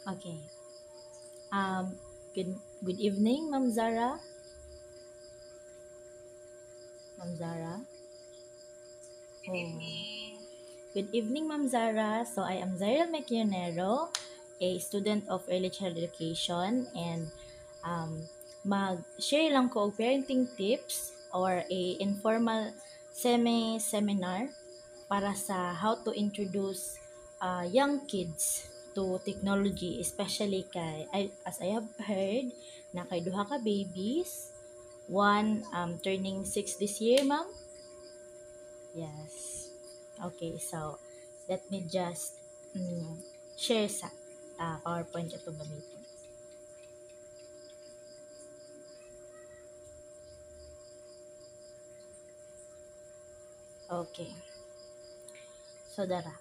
Okay. Um, good evening, Ma'am Zara. Ma'am Zara. Good Oh. evening. Good evening, Ma'am Zara. So I am Zaira Mequionero, a student of early child education, and mag-share lang ko og parenting tips or a informal semi-seminar para sa how to introduce young kids to technology, especially as I have heard na kay duha ka babies, one turning 6 this year, ma'am. Yes. Okay, so let me just mm, share sa PowerPoint ito gamitin. Okay. So dara.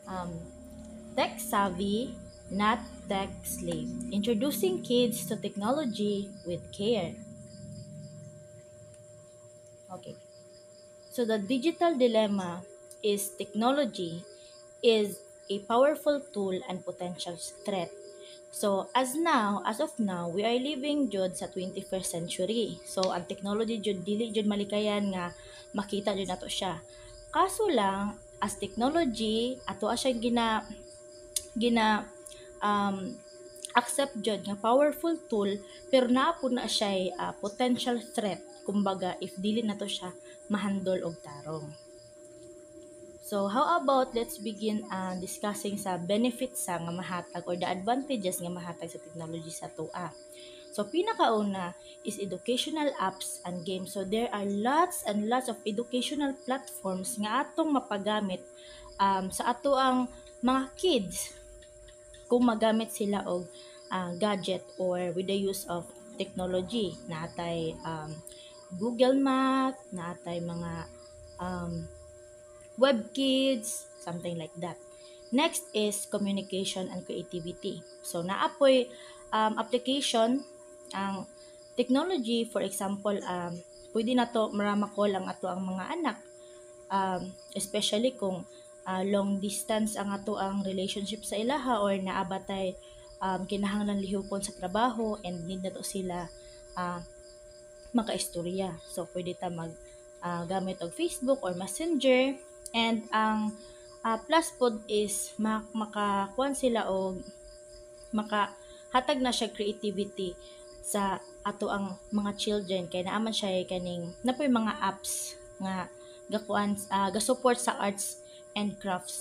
Um, Tech savvy, not tech slave. Introducing kids to technology with care. Okay. So the digital dilemma is technology is a powerful tool and potential threat. So as of now, we are living jud sa 21st century. So ang technology jud dili jud malikayan nga makita jud nato siya. Kaso lang as technology ato siya gina um, accept jud nga powerful tool pero naa po na siya potential threat kumbaga if dili nato siya mahandol og tarong. So how about let's begin discussing sa benefits sa nga mahatag or the advantages nga mahatag sa technology sa tua. So pinakauna is educational apps and games. So there are lots and lots of educational platforms nga atong mapagamit sa ato ang mga kids kung magamit sila og gadget or with the use of technology. Natay Google Map, natay mga um, WebKids, something like that. Next is communication and creativity. So naapoy application ang technology, for example, pwede na to maramakol ang ato ang mga anak, especially kung long distance ang ato ang relationship sa ilaha or naabatay kinahanglan lihupon sa trabaho and need na to sila uh, makaistorya. So pwede ta mag gamit og Facebook or Messenger, and ang plus pod is makakuan sila og makahatag na siya creativity sa ato ang mga children kay naaman siya kaning napoy mga apps nga gakuan ga support sa arts and crafts